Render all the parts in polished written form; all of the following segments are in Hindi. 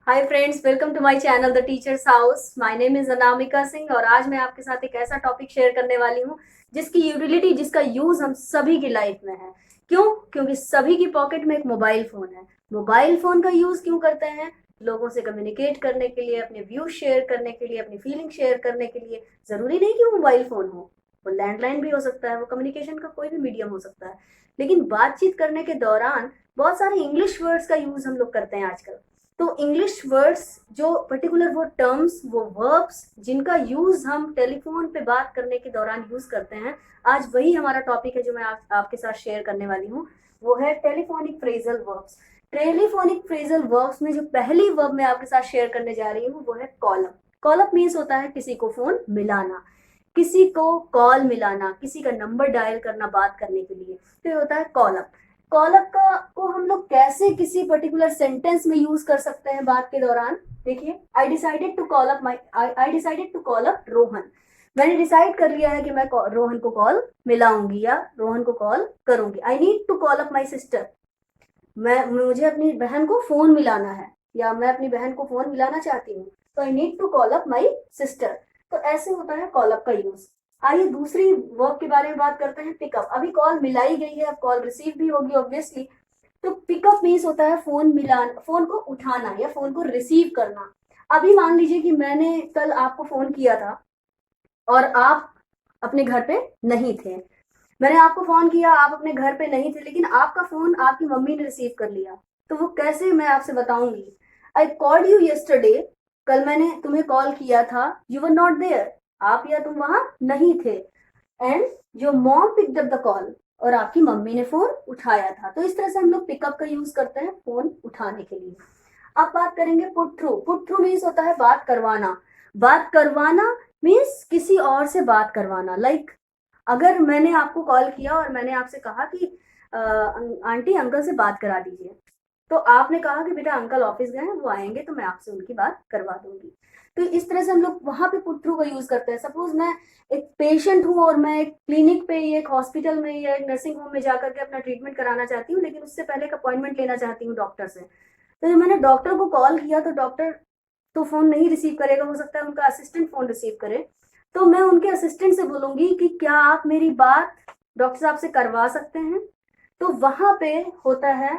Hi friends, welcome to my channel the teachers house. My name is Anamika Singh और आज मैं आपके साथ एक ऐसा टॉपिक शेयर करने वाली हूँ जिसकी यूटिलिटी, जिसका यूज हम सभी की लाइफ में है। क्यों? क्योंकि सभी की पॉकेट में एक मोबाइल फोन है। मोबाइल फोन का यूज क्यों करते हैं? लोगों से कम्युनिकेट करने के लिए, अपने व्यूज शेयर करने के लिए, अपनी फीलिंग शेयर करने के लिए। जरूरी नहीं कि वो मोबाइल फोन हो, वो लैंडलाइन भी हो सकता है, वो कम्युनिकेशन का कोई भी मीडियम हो सकता है। लेकिन बातचीत करने के दौरान बहुत सारे इंग्लिश वर्ड्स का यूज हम लोग करते हैं आजकल। तो इंग्लिश वर्ड्स, जो पर्टिकुलर वो टर्म्स, वो वर्ब्स जिनका यूज हम टेलीफोन पे बात करने के दौरान यूज करते हैं, आज वही हमारा टॉपिक है जो मैं आपके साथ शेयर करने वाली हूँ। वो है telephonic phrasal verbs. Telephonic phrasal verbs में जो पहली वर्ब मैं आपके साथ शेयर करने जा रही हूँ वो है call up. Call up means होता है किसी को फोन मिलाना, किसी को कॉल मिलाना, किसी का नंबर डायल करना बात करने के लिए। तो ये होता है कॉल अप। कॉल अप का को हम लोग कैसे किसी पर्टिकुलर सेंटेंस में यूज कर सकते हैं बात के दौरान? देखिए, I decided to call up Rohan. मैंने डिसाइड कर लिया है कि मैं रोहन को कॉल मिलाऊंगी या रोहन को कॉल करूंगी। I need to call up my sister. मुझे अपनी बहन को फोन मिलाना है, या मैं अपनी बहन को फोन मिलाना चाहती हूँ, तो I need to call up my sister. तो ऐसे होता है कॉल अप का यूज। आइए दूसरी वर्ब के बारे में बात करते हैं, पिकअप। अभी कॉल मिलाई गई है, अब कॉल रिसीव भी होगी ऑब्वियसली। तो पिकअप मीन्स होता है फोन मिलाना, फोन को उठाना या फोन को रिसीव करना। अभी मान लीजिए कि मैंने कल आपको फोन किया था और आप अपने घर पे नहीं थे। मैंने आपको फोन किया, आप अपने घर पे नहीं थे, लेकिन आपका फोन आपकी मम्मी ने रिसीव कर लिया। तो वो कैसे, मैं आपसे बताऊंगी। I called you yesterday. कल मैंने तुम्हें कॉल किया था, यू वर नॉट देयर। आप या तुम वहां नहीं थे। And your mom picked up the call. और आपकी मम्मी ने फोन उठाया था। तो इस तरह से हम लोग पिकअप का यूज करते हैं फोन उठाने के लिए। अब बात करेंगे put through. Put through means होता है बात करवाना। बात करवाना मीन्स किसी और से बात करवाना। लाइक अगर मैंने आपको कॉल किया और मैंने आपसे कहा कि आंटी अंकल से बात करा दीजिए, तो आपने कहा कि बेटा अंकल ऑफिस गए हैं, वो आएंगे तो मैं आपसे उनकी बात करवा दूंगी। तो इस तरह से हम लोग वहां पे पुट थ्रू का यूज करते हैं। सपोज मैं एक पेशेंट हूँ और मैं एक क्लिनिक पे या एक हॉस्पिटल में या एक नर्सिंग होम में जाकर के अपना ट्रीटमेंट कराना चाहती हूँ, लेकिन उससे पहले एक अपॉइंटमेंट लेना चाहती हूँ डॉक्टर से। तो जब मैंने डॉक्टर को कॉल किया तो डॉक्टर तो फोन नहीं रिसीव करेगा, हो सकता है उनका असिस्टेंट फोन रिसीव करे। तो मैं उनके असिस्टेंट से बोलूंगी कि क्या आप मेरी बात डॉक्टर साहब से करवा सकते हैं। तो वहां पे होता है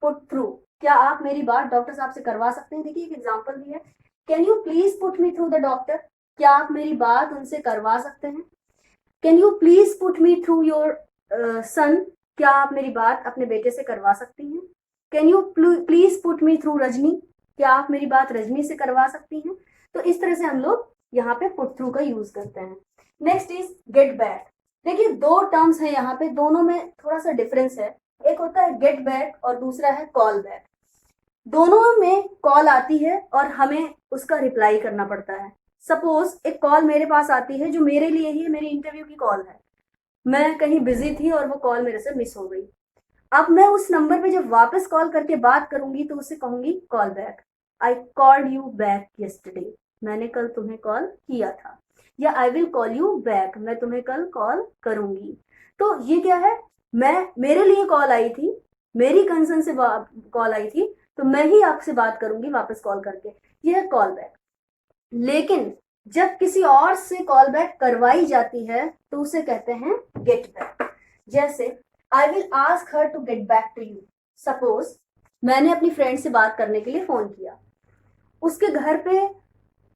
पुट थ्रू। क्या आप मेरी बात डॉक्टर साहब से करवा सकते हैं? देखिए, एक एग्जांपल भी है। Can you please put me through the doctor? क्या आप मेरी बात उनसे करवा सकते हैं? Can you please put me through your son? क्या आप मेरी बात अपने बेटे से करवा सकती हैं? Can you please put me through Rajni? क्या आप मेरी बात रजनी से करवा सकती हैं? तो इस तरह से हम लोग यहाँ पे पुट थ्रू का यूज करते हैं। Next is get back. देखिए, दो टर्म्स है यहाँ पे, दोनों में थोड़ा सा डिफरेंस है। एक होता है गेट बैक और दूसरा है कॉल बैक। दोनों में कॉल आती है और हमें उसका रिप्लाई करना पड़ता है। सपोज एक कॉल मेरे पास आती है जो मेरे लिए ही है, मेरी इंटरव्यू की कॉल है। मैं कहीं बिजी थी और वो कॉल मेरे से मिस हो गई। अब मैं उस नंबर पे जब वापस कॉल करके बात करूंगी तो उसे कहूंगी call back. I called you back yesterday. मैंने कल तुम्हें कॉल किया था। या I will call you back, मैं तुम्हें कल कॉल करूंगी। तो ये क्या है? मेरे लिए कॉल आई थी, मेरी कंसर्न से कॉल आई थी, तो मैं ही आपसे बात करूंगी वापस कॉल करके। यह है कॉल बैक। लेकिन जब किसी और से कॉल बैक करवाई जाती है तो उसे कहते हैं गेट बैक। जैसे I will ask her to get back to you. Suppose मैंने अपनी फ्रेंड से बात करने के लिए फोन किया। उसके घर पे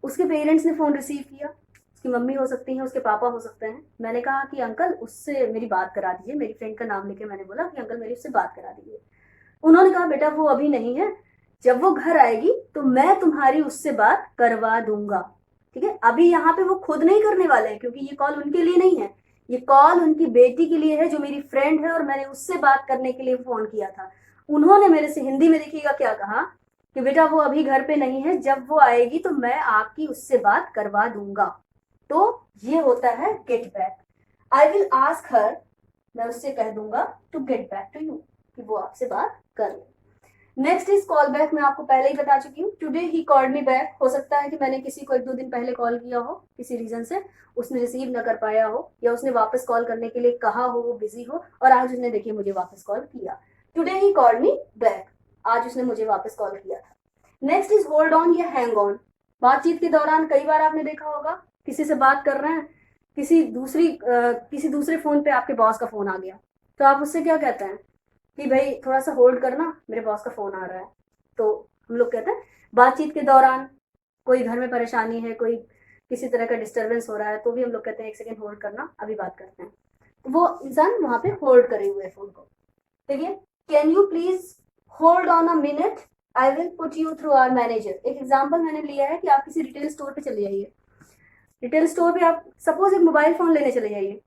उसके पेरेंट्स ने फोन रिसीव किया। उसकी मम्मी हो सकती है, उसके पापा हो सकते हैं। मैंने कहा कि अंकल उससे मेरी बात करा दीजिए। मेरी फ्रेंड का नाम लेके मैंने बोला कि अंकल मेरी उससे बात करा दीजिए। उन्होंने कहा बेटा वो अभी नहीं है, जब वो घर आएगी तो मैं तुम्हारी उससे बात करवा दूंगा। ठीक है, अभी यहाँ पे वो खुद नहीं करने वाले हैं क्योंकि ये कॉल उनके लिए नहीं है। ये कॉल उनकी बेटी के लिए है जो मेरी फ्रेंड है और मैंने उससे बात करने के लिए फोन किया था। उन्होंने मेरे से हिंदी में देखिएगा क्या कहा कि बेटा वो अभी घर पे नहीं है, जब वो आएगी तो मैं आपकी उससे बात करवा दूंगा। तो ये होता है get back. I will ask her, मैं उससे कह दूंगा to get back to you, कि वो आपसे बात कर ले। Next is call back. मैं आपको पहले ही बता चुकी हूँ, टुडे ही कॉल्ड मी बैक। हो सकता है कि मैंने किसी को एक दो दिन पहले कॉल किया हो, किसी रीजन से उसने रिसीव न कर पाया हो, या उसने वापस कॉल करने के लिए कहा हो, वो बिजी हो, और आज उसने देखिए मुझे वापस कॉल किया। टुडे ही कॉल्ड मी बैक, आज उसने मुझे वापस कॉल किया था। नेक्स्ट इज होल्ड ऑन या हैंग ऑन। बातचीत के दौरान कई बार आपने देखा होगा, किसी से बात कर रहे हैं, किसी दूसरे फोन पे आपके बॉस का फोन आ गया, तो आप उससे क्या कहते हैं कि भाई थोड़ा सा होल्ड करना, मेरे बॉस का फोन आ रहा है। तो हम लोग कहते हैं बातचीत के दौरान कोई घर में परेशानी है, कोई किसी तरह का डिस्टर्बेंस हो रहा है, तो भी हम लोग कहते हैं एक सेकेंड होल्ड करना, अभी बात करते हैं। तो वो इंसान वहां पे होल्ड करे हुए फोन को। देखिए, can you please hold on a minute, I will put you through our manager. एक एग्जाम्पल मैंने लिया है कि आप किसी रिटेल स्टोर पे चले जाइए, रिटेल स्टोर पे आप सपोज एक मोबाइल फोन लेने चले जाइए,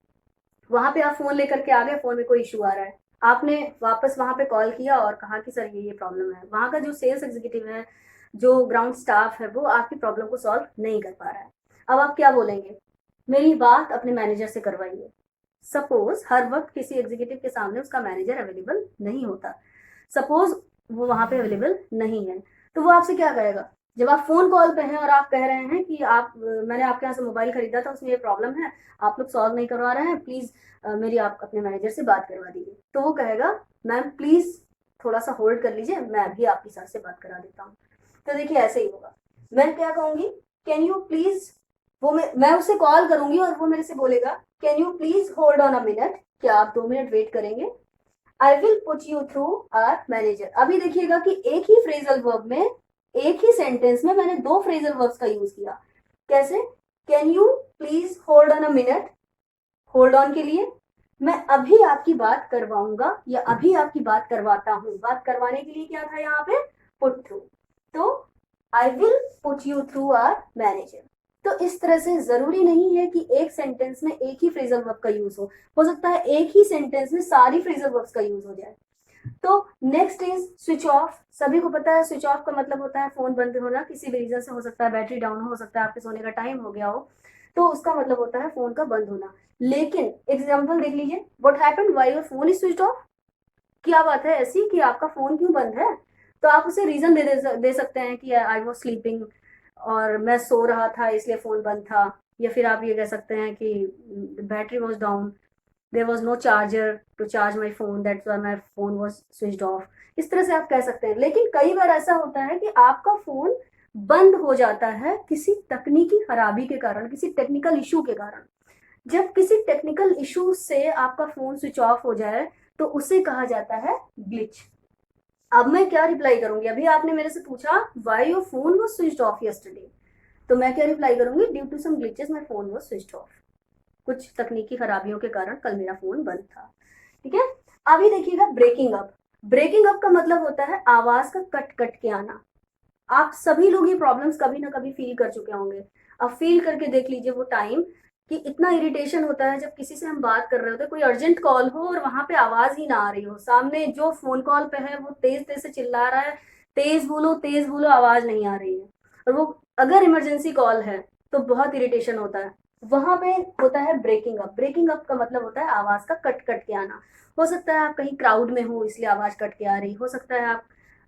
वहां पे आप फोन लेकर के आ गए, फोन में कोई इशू आ रहा है, आपने वापस वहां पे कॉल किया और कहा कि सर ये प्रॉब्लम है। वहां का जो सेल्स एग्जीक्यूटिव है, जो ग्राउंड स्टाफ है, वो आपकी प्रॉब्लम को सॉल्व नहीं कर पा रहा है। अब आप क्या बोलेंगे, मेरी बात अपने मैनेजर से करवाइए। सपोज हर वक्त किसी एग्जीक्यूटिव के सामने उसका मैनेजर अवेलेबल नहीं होता, सपोज वो वहां पे अवेलेबल नहीं है, तो वो आपसे क्या कहेगा, जब आप फोन कॉल पे हैं और आप कह रहे हैं कि मैंने आपके यहाँ से मोबाइल खरीदा था, उसमें ये प्रॉब्लम है, आप लोग सॉल्व नहीं करवा रहे हैं, प्लीज मेरी आप अपने मैनेजर से बात करवा दीजिए। तो वो कहेगा मैम प्लीज थोड़ा सा होल्ड कर लीजिए, मैं अभी आपकी सर से बात करा देता हूँ। तो देखिए ऐसे ही होगा। मैं क्या कहूंगी, कैन यू प्लीज, वो मैं उससे कॉल करूंगी और वो मेरे से बोलेगा can you please hold on a minute, क्या आप 2 मिनट वेट करेंगे, I will put you through our manager. अभी देखिएगा कि एक ही फ्रेजल वर्ब में, एक ही सेंटेंस में मैंने 2 फ्रेजल वर्ब्स का यूज किया। कैसे, can you please hold on a minute, hold on के लिए मैं अभी आपकी बात करवाऊंगा या अभी आपकी बात करवाता हूं, बात करवाने के लिए क्या था यहाँ पे, पुट थ्रू। तो I will put you through our manager. तो इस तरह से जरूरी नहीं है कि एक सेंटेंस में एक ही फ्रेजल वर्ब का यूज हो सकता है एक ही सेंटेंस में सारी फ्रेजल वर्ब्स का यूज हो जाए। तो नेक्स्ट इज स्विच ऑफ। सभी को पता है स्विच ऑफ का मतलब होता है फोन बंद होना, किसी भी रीजन से हो सकता है, बैटरी डाउन हो सकता है, आपके सोने का टाइम हो गया हो, तो उसका मतलब होता है फोन का बंद होना। लेकिन एग्जाम्पल देख लीजिए, what happened while your phone is switch off. क्या बात है ऐसी कि आपका फोन क्यों बंद है, तो आप उसे रीजन दे सकते हैं कि आई वॉज स्लीपिंग, और मैं सो रहा था इसलिए फोन बंद था, या फिर आप ये कह सकते हैं कि battery was down, there was no charger to charge my phone, that's why my phone was switched off. इस तरह से आप कह सकते हैं। लेकिन कई बार ऐसा होता है कि आपका फोन बंद हो जाता है किसी तकनीकी खराबी के कारण, किसी टेक्निकल इशू के कारण। जब किसी टेक्निकल इशू से आपका फोन स्विच ऑफ हो जाए तो उसे कहा जाता है ग्लिच। अब मैं क्या रिप्लाई करूंगी, अभी आपने मेरे से पूछा why your phone was switched off yesterday, तो मैं क्या रिप्लाई करूंगी, due to some glitches my phone was switched off. कुछ तकनीकी खराबियों के कारण कल मेरा फोन बंद था। ठीक है, अभी देखिएगा ब्रेकिंग अप। ब्रेकिंग अप का मतलब होता है आवाज का कट कट के आना। आप सभी लोग ये प्रॉब्लम्स कभी ना कभी फील कर चुके होंगे। अब फील करके देख लीजिए वो टाइम कि इतना इरिटेशन होता है जब किसी से हम बात कर रहे होते हैं, कोई अर्जेंट कॉल हो और वहां पे आवाज ही ना आ रही हो, सामने जो फोन कॉल पे है वो तेज तेज से चिल्ला रहा है, तेज बोलो, आवाज नहीं आ रही है, और वो अगर इमरजेंसी कॉल है तो बहुत इरिटेशन होता है। वहां पे होता है ब्रेकिंग अप। ब्रेकिंग अप का मतलब होता है आवाज का कट कट के आना। हो सकता है आप कहीं क्राउड में हो इसलिए आवाज कट के आ रही, हो सकता है आप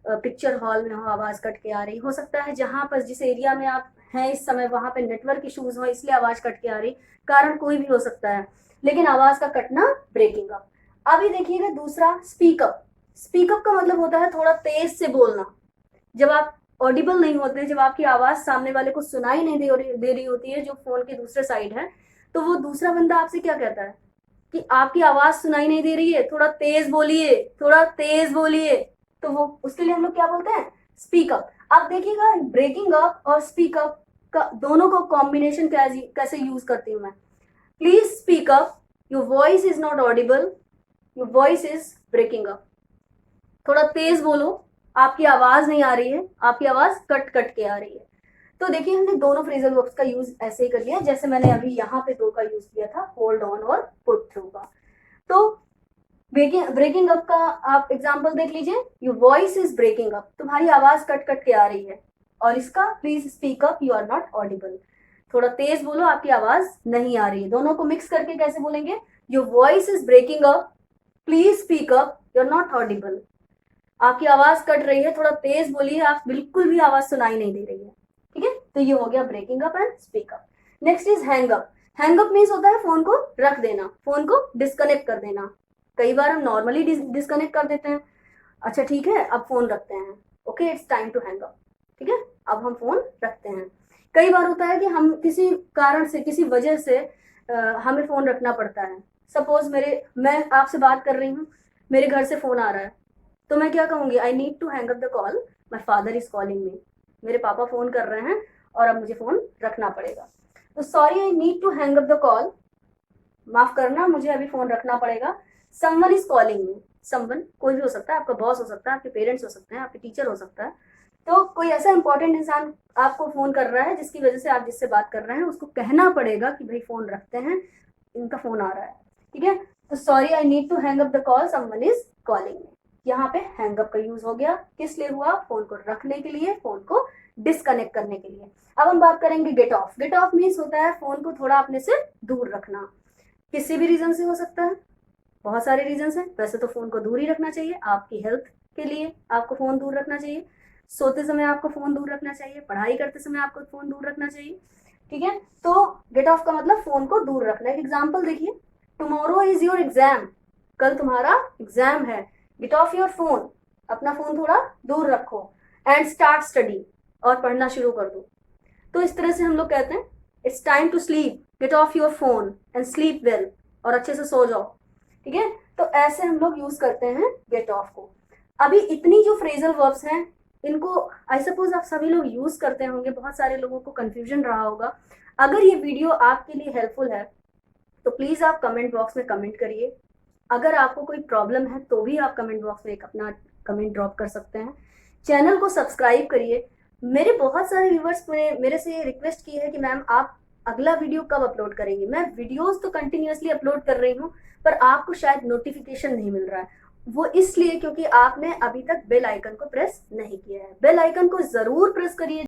पिक्चर हॉल में हो आवाज कट के आ रही, हो सकता है जहां पर जिस एरिया में आप हैं इस समय वहां पे नेटवर्क इश्यूज हो इसलिए आवाज कट के आ रही, कारण कोई भी हो सकता है, लेकिन आवाज का कटना ब्रेकिंग अप। अभी देखिएगा दूसरा स्पीकअप। स्पीकअप का मतलब होता है थोड़ा तेज से बोलना। जब आप ऑडिबल नहीं होते, जब आपकी आवाज सामने वाले को सुनाई नहीं दे रही होती है, जो फोन के दूसरे साइड है, तो वो दूसरा बंदा आपसे क्या कहता है कि आपकी आवाज सुनाई नहीं दे रही है, थोड़ा तेज बोलिए, थोड़ा तेज बोलिए। तो वो उसके लिए हम लोग क्या बोलते हैं, स्पीक अप। अब देखिएगा ब्रेकिंग अप और स्पीक अप का दोनों को कॉम्बिनेशन कैसे यूज करती हूँ मैं। Please speak up, your voice is not audible, your voice is breaking up. थोड़ा तेज बोलो, आपकी आवाज नहीं आ रही है, आपकी आवाज कट कट के आ रही है। तो देखिए हमने दोनों फ्रेजल वर्ब्स का यूज ऐसे ही कर लिया जैसे मैंने अभी यहाँ पे 2 का यूज किया था, होल्ड ऑन और पुट थ्रू का। तो ब्रेकिंग अप का आप एग्जाम्पल देख लीजिए, your voice is breaking up, तुम्हारी आवाज कट कट के आ रही है, और इसका please speak up, you are not audible, थोड़ा तेज बोलो, आपकी आवाज नहीं आ रही है। दोनों को मिक्स करके कैसे बोलेंगे, your voice is breaking up, please speak up, you are not audible, आपकी आवाज कट रही है, थोड़ा तेज बोलिए, आप बिल्कुल भी आवाज सुनाई नहीं दे रही है। ठीक है, तो ये हो गया breaking up and speak up. Next is hang up. Hang up means होता है फोन को रख देना, फोन को डिस्कनेक्ट कर देना। कई बार हम नॉर्मली डिस्कनेक्ट कर देते हैं, अच्छा ठीक है अब फोन रखते हैं, okay it's time to hang up. ठीक है, अब हम फोन रखते हैं। कई बार होता है कि हम किसी कारण से, किसी वजह से हमें फोन रखना पड़ता है। सपोज मैं आपसे बात कर रही हूँ, मेरे घर से फोन आ रहा है, तो मैं क्या कहूंगी, I need to hang up the call, my father is calling me. मेरे पापा फोन कर रहे हैं और अब मुझे फोन रखना पड़ेगा। तो sorry, I need to hang up the call, माफ करना, मुझे अभी फोन रखना पड़ेगा। Someone is calling me, someone कोई भी हो सकता है, आपका बॉस हो सकता है, आपके पेरेंट्स हो सकते हैं, आपके टीचर हो सकता है। तो कोई ऐसा इंपॉर्टेंट इंसान आपको फोन कर रहा है जिसकी वजह से आप जिससे बात कर रहे हैं उसको कहना पड़ेगा कि भाई फोन रखते हैं, इनका फोन आ रहा है। ठीक है, तो sorry, I need to hang up the call, someone is calling me. यहाँ पे हैंग अप का यूज हो गया, किस लिए हुआ, फोन को रखने के लिए, फोन को डिस्कनेक्ट करने के लिए। अब हम बात करेंगे get off. Get off means होता है फोन को थोड़ा अपने से दूर रखना। किसी भी रीजन से हो सकता है, बहुत सारे रीजन है। वैसे तो फोन को दूर ही रखना चाहिए, आपकी हेल्थ के लिए आपको फोन दूर रखना चाहिए, सोते समय आपको फोन दूर रखना चाहिए, पढ़ाई करते समय आपको फोन दूर रखना चाहिए। ठीक है, तो गेट ऑफ का मतलब फोन को दूर रखना। एक एग्जाम्पल देखिए, टुमारो इज योर एग्जाम, कल तुम्हारा एग्जाम है, गेट ऑफ योर फोन, अपना फोन थोड़ा दूर रखो, एंड स्टार्ट स्टडी, और पढ़ना शुरू कर दो। तो इस तरह से हम लोग कहते हैं it's time to sleep, get off your phone and sleep well, और अच्छे से सो जाओ। ठीक है, तो ऐसे हम लोग यूज करते हैं गेट ऑफ को। अभी इतनी जो फ्रेजल वर्ब्स हैं, इनको आई सपोज आप सभी लोग यूज करते होंगे, बहुत सारे लोगों को कंफ्यूजन रहा होगा। अगर ये वीडियो आपके लिए हेल्पफुल है तो प्लीज आप कमेंट बॉक्स में कमेंट करिए। अगर आपको कोई प्रॉब्लम है तो भी आप कमेंट बॉक्स में एक अपना कमेंट ड्रॉप कर सकते हैं। चैनल को सब्सक्राइब करिए। मेरे बहुत सारे व्यूवर्स ने मेरे से रिक्वेस्ट की है कि मैम आप अगला वीडियो कब अपलोड करेंगे। मैं वीडियोस तो कंटिन्यूअसली अपलोड कर रही हूँ, पर आपको शायद नोटिफिकेशन नहीं मिल रहा है। वो इसलिए क्योंकि आपने अभी तक बेल आइकन को प्रेस नहीं किया है। बेल आइकन को जरूर प्रेस करिए।